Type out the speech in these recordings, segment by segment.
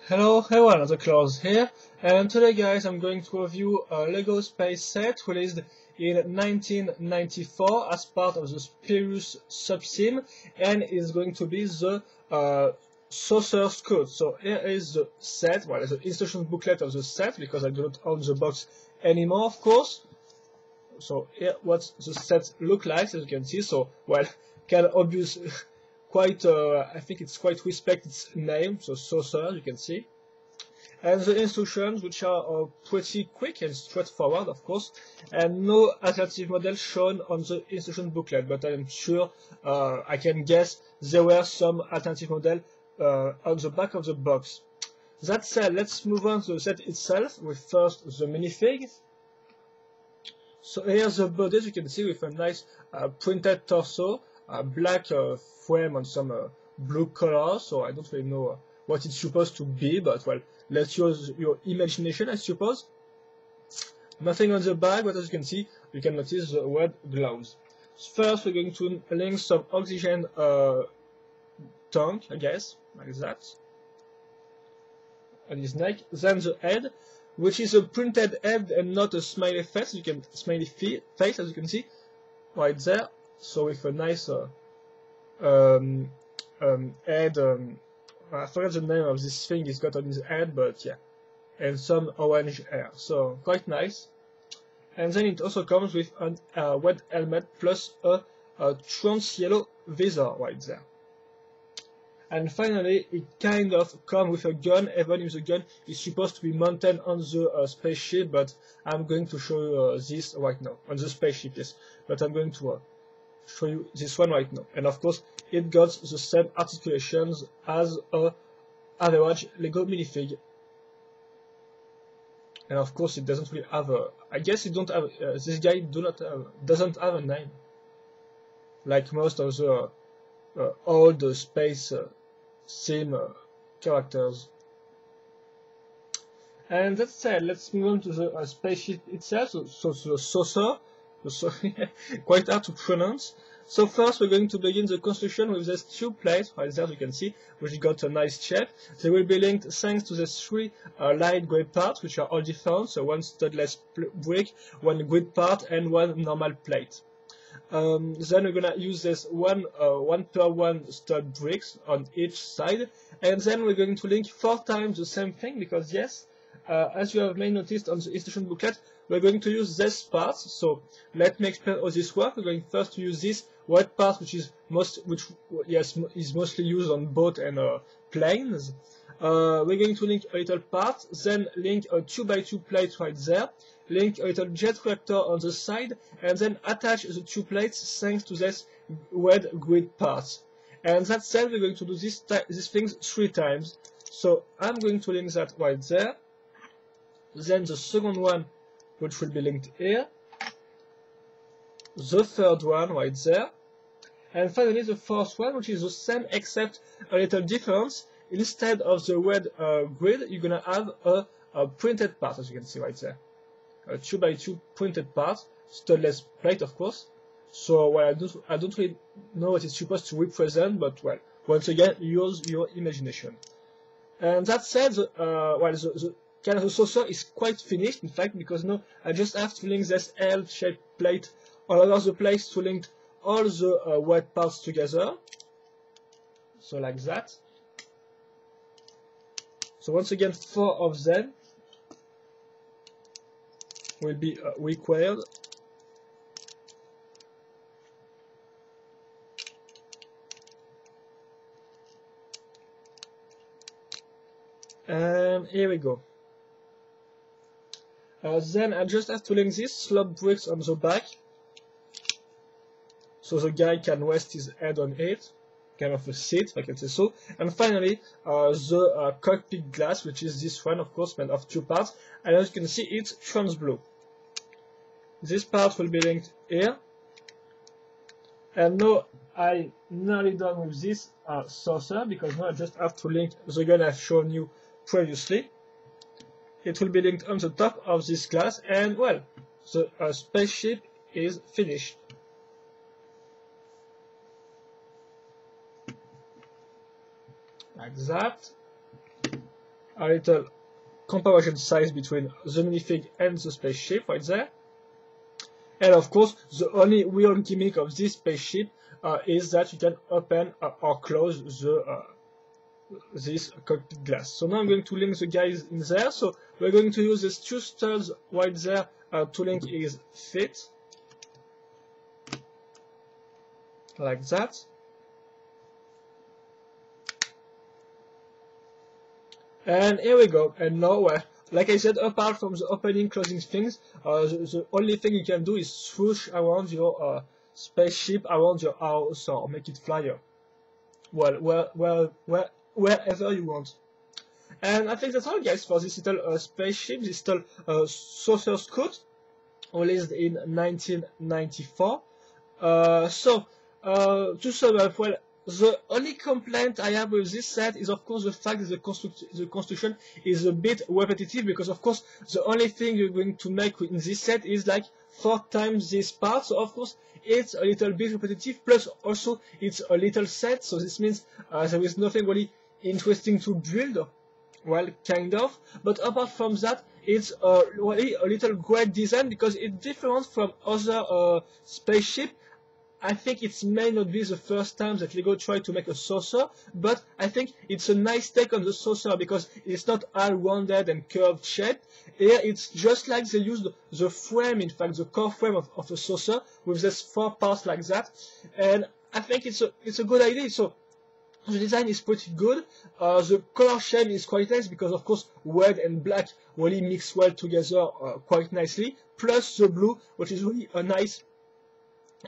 Hello everyone, the Claus here, and today guys I'm going to review a LEGO Space set released in 1994 as part of the Spyrius sub-theme, and is going to be the Saucer Scout. So here is the set, well, the instruction booklet of the set, because I do not own the box anymore, of course. So here what the set look like, as you can see. So, well, kind of obvious, quite, I think it's quite respect its name, so Saucer, you can see. And the instructions, which are pretty quick and straightforward, of course, and no alternative model shown on the instruction booklet, but I'm sure, I can guess there were some alternative model on the back of the box. That said, let's move on to the set itself, with first the minifig. So here's the body, as you can see, with a nice printed torso, black frame on some blue color, so I don't really know what it's supposed to be, but well, let's use your imagination, I suppose. Nothing on the back, but as you can see, you can notice the red gloves. First, we're going to link some oxygen tank, I guess, like that, on his neck. Then the head, which is a printed head and not a smiley face. You can smiley face, as you can see, right there. So with a nice head. I forgot the name of this thing he's got on his head, but yeah, and some orange hair. So quite nice. And then it also comes with a red helmet plus a trans yellow visor right there. And finally, it kind of comes with a gun, even if the gun is supposed to be mounted on the spaceship, but I'm going to show you this right now. On the spaceship, yes. But I'm going to show you this one right now. And of course, it got the same articulations as a average LEGO minifig. And of course, it doesn't really have a... I guess it don't have... this guy doesn't have a name. Like most of the old space theme characters. And that said, let's move on to the spaceship itself. So the saucer, quite hard to pronounce. So first we're going to begin the construction with these two plates right there, as you can see, which got a nice shape. They will be linked thanks to the three light gray parts, which are all different. So one studless brick, one grid part, and one normal plate. Then we're gonna use this one per one stud bricks on each side, and then we're going to link 4 times the same thing, because yes, as you have may noticed on the instruction booklet, we're going to use this part. So let me explain how this works. We're going first to use this white part, which is mostly used on boat and planes. We're going to link a little part, then link a 2x2 plate right there, link a little jet reactor on the side, and then attach the 2 plates thanks to this red grid part. And that said, we're going to do these things 3 times. So I'm going to link that right there. Then the second one, which will be linked here. The third one right there. And finally the fourth one, which is the same except a little difference. Instead of the red grid, you're gonna have a printed part, as you can see right there. A 2x2 printed part, studless plate, of course. So well, I don't really know what it's supposed to represent, but well, once again, use your imagination. And that said, the kind of the saucer is quite finished, in fact, because now I just have to link this L-shaped plate all over the place to link all the white parts together. So like that. So once again, 4 of them will be required. And here we go. Then I just have to link these slab bricks on the back, so the guy can rest his head on it, kind of a seat, if I can say so. And finally, the cockpit glass, which is this one, of course, made of 2 parts. And as you can see, it's trans blue. This part will be linked here. And now I'm nearly done with this saucer, because now I just have to link the gun I've shown you previously. It will be linked on the top of this glass, and well, the spaceship is finished. Like that. a little comparison size between the minifig and the spaceship right there. And of course, the only real gimmick of this spaceship is that you can open or close this cockpit glass. So now I'm going to link the guys in there. So we're going to use these two studs right there to link his feet, like that. And here we go. And now, like I said, apart from the opening, closing things, the only thing you can do is swoosh around your spaceship, around your house, or make it fly wherever you want. And I think that's all, guys, for this little spaceship, this little saucer scout, released in 1994. To sum up, well, the only complaint I have with this set is, of course, the fact that the construction is a bit repetitive, because, of course, the only thing you're going to make in this set is like 4 times this part. So, of course, it's a little bit repetitive. Plus, also, it's a little set. So this means there is nothing really interesting to build. Well, kind of. But apart from that, it's really a little great design, because it's different from other spaceship. I think it may not be the first time that LEGO tried to make a saucer, but I think it's a nice take on the saucer, because it's not all rounded and curved shape. Here it's just like they used the frame, in fact the core frame of a saucer, with these 4 parts like that, and I think it's a good idea. So the design is pretty good. The color scheme is quite nice, because of course red and black really mix well together quite nicely, plus the blue, which is really a nice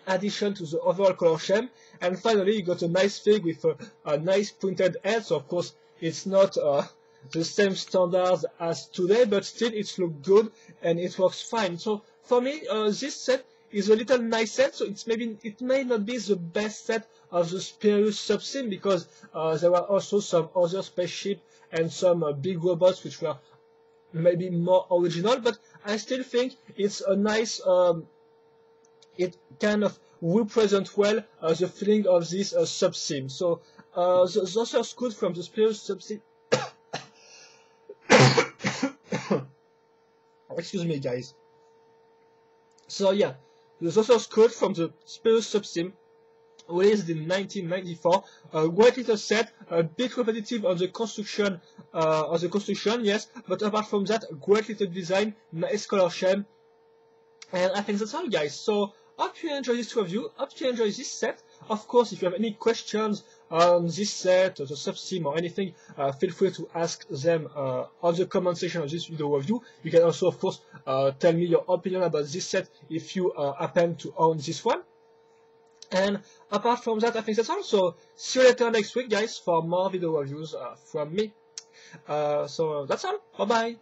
addition to the overall color scheme. And finally, you got a nice fig with a nice pointed head. So of course it's not the same standards as today, but still it looks good and it works fine. So for me, this set is a little nice set. So it may not be the best set of the Spyrius subsim, because there were also some other spaceship and some big robots which were maybe more original, but I still think it's a nice it kind of represents well the feeling of this subsim. So those are good from the Spyrius subsim. Excuse me, guys. So yeah, the Saucer Scout from the Spyrius subsim, released in 1994. A great little set, a bit repetitive on the construction, yes, but apart from that, great little design, nice color scheme, and I think that's all, guys. So hope you enjoy this review, hope you enjoy this set. Of course, if you have any questions on this set, or the subsim, or anything, feel free to ask them on the comment section of this video review. You can also, of course, tell me your opinion about this set if you happen to own this one. And apart from that, I think that's all. So see you later next week, guys, for more video reviews from me. So that's all. Bye bye.